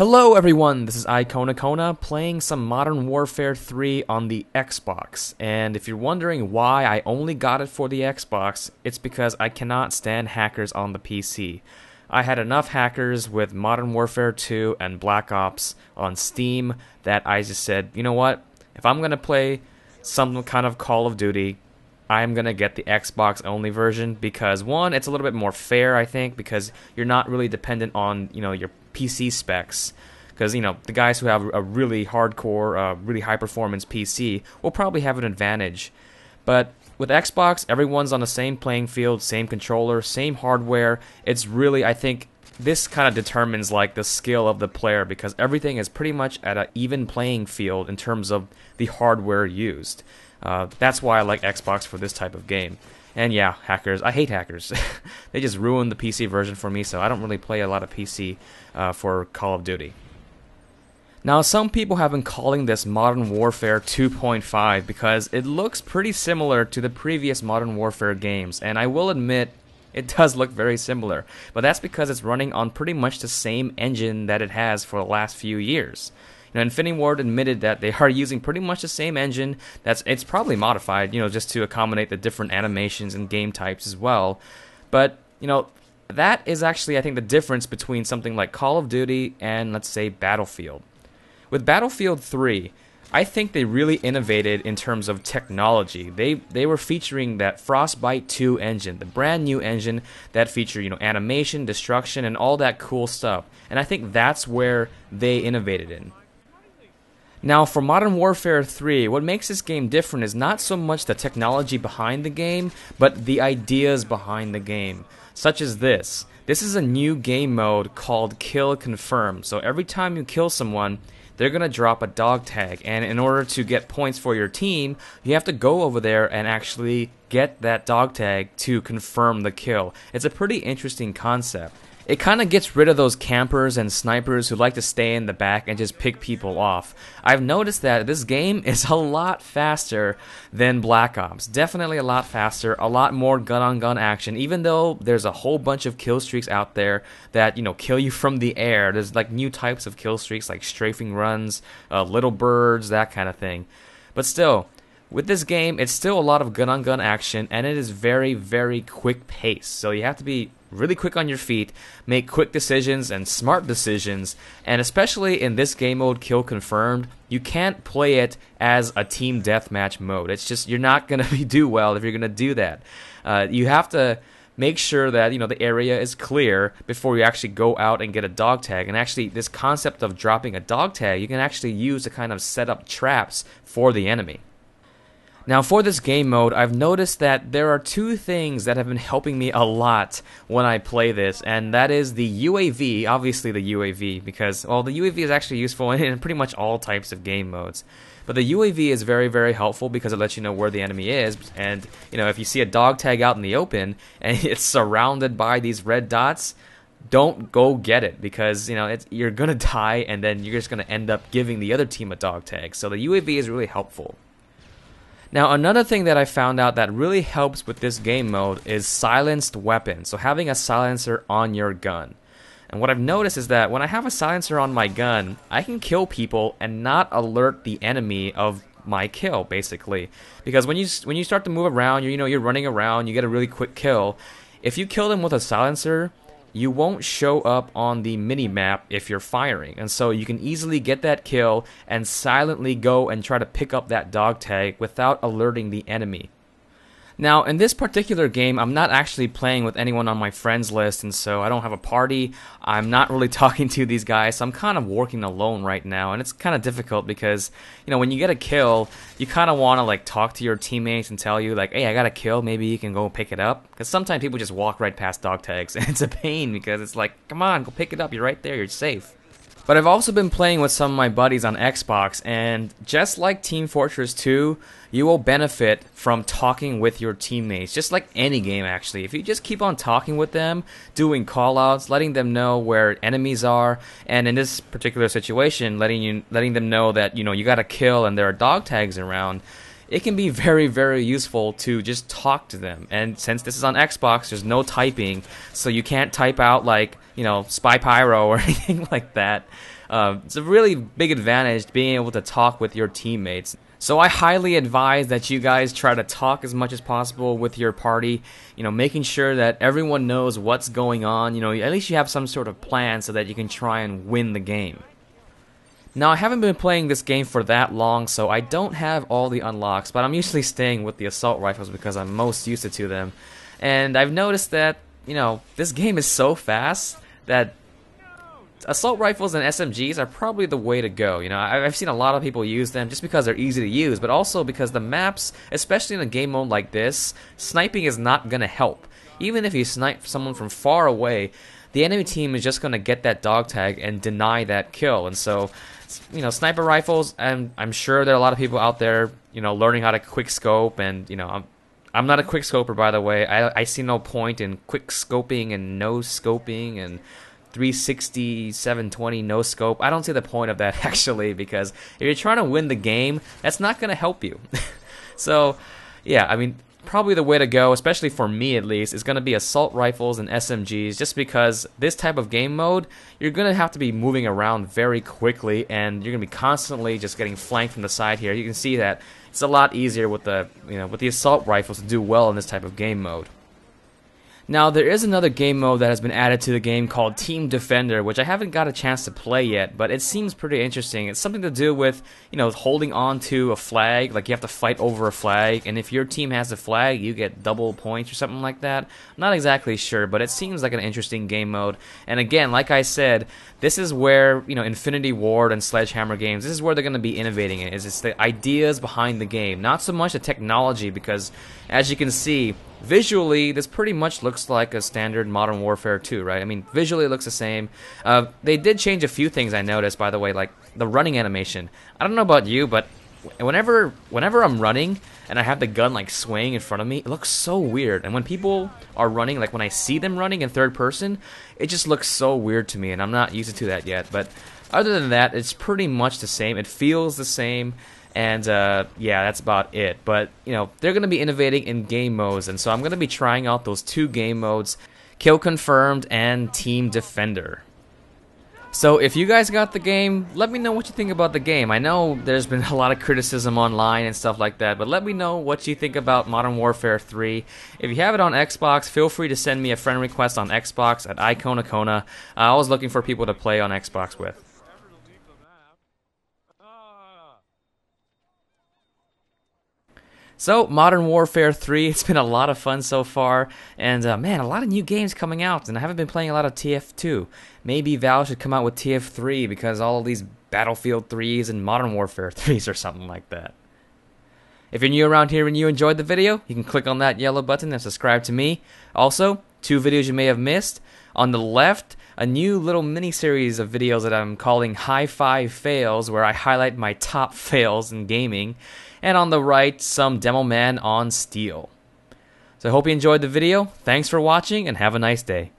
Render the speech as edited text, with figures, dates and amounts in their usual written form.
Hello everyone, this is iKonakona playing some Modern Warfare 3 on the Xbox, and if you're wondering why I only got it for the Xbox, it's because I cannot stand hackers on the PC. I had enough hackers with Modern Warfare 2 and Black Ops on Steam that I just said, you know what, if I'm going to play some kind of Call of Duty, I'm going to get the Xbox only version because one, it's a little bit more fair, I think, because you're not really dependent on, your PC specs. Because, the guys who have a really hardcore, really high performance PC will probably have an advantage. But with Xbox, everyone's on the same playing field, same controller, same hardware. It's really, I think, this kind of determines like the skill of the player because everything is pretty much at an even playing field in terms of the hardware used. That's why I like Xbox for this type of game. And yeah, hackers. I hate hackers. They just ruined the PC version for me, so I don't really play a lot of PC for Call of Duty. Now, some people have been calling this Modern Warfare 2.5 because it looks pretty similar to the previous Modern Warfare games, and I will admit it does look very similar, but that's because it's running on pretty much the same engine that it has for the last few years. Infinity Ward admitted that they are using pretty much the same engine. It's probably modified, just to accommodate the different animations and game types as well. But, that is actually, I think, the difference between something like Call of Duty and, let's say, Battlefield. With Battlefield 3, I think they really innovated in terms of technology. They were featuring that Frostbite 2 engine, the brand new engine that featured, animation, destruction, and all that cool stuff. And I think that's where they innovated in. Now, for Modern Warfare 3, what makes this game different is not so much the technology behind the game, but the ideas behind the game, such as this. This is a new game mode called Kill Confirm. So every time you kill someone, they're going to drop a dog tag, and in order to get points for your team, you have to go over there and actually get that dog tag to confirm the kill. It's a pretty interesting concept. It kind of gets rid of those campers and snipers who like to stay in the back and just pick people off. I've noticed that this game is a lot faster than Black Ops. Definitely a lot faster, a lot more gun-on-gun action, even though there's a whole bunch of kill streaks out there that, kill you from the air. There's like new types of kill streaks like strafing runs, little birds, that kind of thing. But still, with this game, it's still a lot of gun-on-gun action, and it is very, very quick pace. So you have to be really quick on your feet, make quick decisions and smart decisions, and especially in this game mode, Kill Confirmed, you can't play it as a team deathmatch mode. It's just, you're not going to do well if you're going to do that. You have to make sure that, the area is clear before you actually go out and get a dog tag. And actually, this concept of dropping a dog tag, you can actually use to kind of set up traps for the enemy. Now, for this game mode, I've noticed that there are two things that have been helping me a lot when I play this, and that is the UAV, obviously the UAV, because, well, the UAV is actually useful in pretty much all types of game modes. But the UAV is very, very helpful because it lets you know where the enemy is, and, if you see a dog tag out in the open, and it's surrounded by these red dots, don't go get it because, you're going to die, and then you're just going to end up giving the other team a dog tag. So the UAV is really helpful. Now, another thing that I found out that really helps with this game mode is silenced weapons, so having a silencer on your gun. And what I've noticed is that when I have a silencer on my gun, I can kill people and not alert the enemy of my kill, basically. Because when you start to move around, you're running around, you get a really quick kill. If you kill them with a silencer, you won't show up on the mini-map if you're firing. And so you can easily get that kill and silently go and try to pick up that dog tag without alerting the enemy. Now, in this particular game, I'm not actually playing with anyone on my friends list, and so I don't have a party. I'm not really talking to these guys, so I'm kind of working alone right now, and it's kind of difficult because, when you get a kill, you kind of want to, talk to your teammates and tell you, hey, I got a kill, maybe you can go pick it up, because sometimes people just walk right past dog tags, and it's a pain because it's like, come on, go pick it up, you're right there, you're safe. But I've also been playing with some of my buddies on Xbox, and just like Team Fortress 2, you will benefit from talking with your teammates, just like any game actually. If you just keep on talking with them, doing callouts, letting them know where enemies are, and in this particular situation, letting them know that you got a kill and there are dog tags around, it can be very, very useful to just talk to them. And since this is on Xbox, there's no typing, so you can't type out like, you know, Spy Pyro or anything like that. It's a really big advantage being able to talk with your teammates. So I highly advise that you guys try to talk as much as possible with your party, you know, making sure that everyone knows what's going on, you know, at least you have some sort of plan so that you can try and win the game. Now, I haven't been playing this game for that long, so I don't have all the unlocks, but I'm usually staying with the assault rifles because I'm most used to them. And I've noticed that, you know, this game is so fast that assault rifles and SMGs are probably the way to go. You know, I've seen a lot of people use them just because they're easy to use, but also because the maps, especially in a game mode like this, sniping is not going to help. Even if you snipe someone from far away, the enemy team is just going to get that dog tag and deny that kill. And so, you know, sniper rifles, and I'm sure there are a lot of people out there, you know, learning how to quick scope, and, you know, I'm not a quick scoper, by the way. I see no point in quick scoping and no scoping and 360, 720 no scope. I don't see the point of that actually, because if you're trying to win the game, that's not going to help you. So, yeah, I mean, probably the way to go, especially for me at least, is going to be assault rifles and SMGs, just because this type of game mode, you're going to have to be moving around very quickly, and you're going to be constantly just getting flanked from the side here. You can see that it's a lot easier with the, you know, with the assault rifles to do well in this type of game mode. Now, there is another game mode that has been added to the game called Team Defender, which I haven't got a chance to play yet, but it seems pretty interesting. It's something to do with, you know, holding on to a flag, like you have to fight over a flag, and if your team has a flag, you get double points or something like that. I'm not exactly sure, but it seems like an interesting game mode. And again, like I said, this is where, you know, Infinity Ward and Sledgehammer Games, this is where they're going to be innovating it. It's the ideas behind the game, not so much the technology, because as you can see, visually, this pretty much looks like a standard Modern Warfare 2, right? I mean, visually it looks the same. They did change a few things I noticed, by the way, like the running animation. I don't know about you, but whenever I'm running and I have the gun like swaying in front of me, it looks so weird. And when people are running, like when I see them running in third person, it just looks so weird to me, and I'm not used to that yet. But other than that, it's pretty much the same. It feels the same. And yeah, that's about it. But, you know, they're going to be innovating in game modes, and so I'm going to be trying out those two game modes, Kill Confirmed and Team Defender. So if you guys got the game, let me know what you think about the game. I know there's been a lot of criticism online and stuff like that, but let me know what you think about Modern Warfare 3. If you have it on Xbox, feel free to send me a friend request on Xbox at iKonakona. I was looking for people to play on Xbox with. So, Modern Warfare 3, it's been a lot of fun so far, and man, a lot of new games coming out, and I haven't been playing a lot of TF2. Maybe Valve should come out with TF3 because all of these Battlefield 3s and Modern Warfare 3s or something like that. If you're new around here and you enjoyed the video, you can click on that yellow button and subscribe to me. Also, two videos you may have missed. On the left, a new little mini-series of videos that I'm calling High 5 Fails, where I highlight my top fails in gaming. And on the right, some Demo Man on Steel. So I hope you enjoyed the video. Thanks for watching, and have a nice day.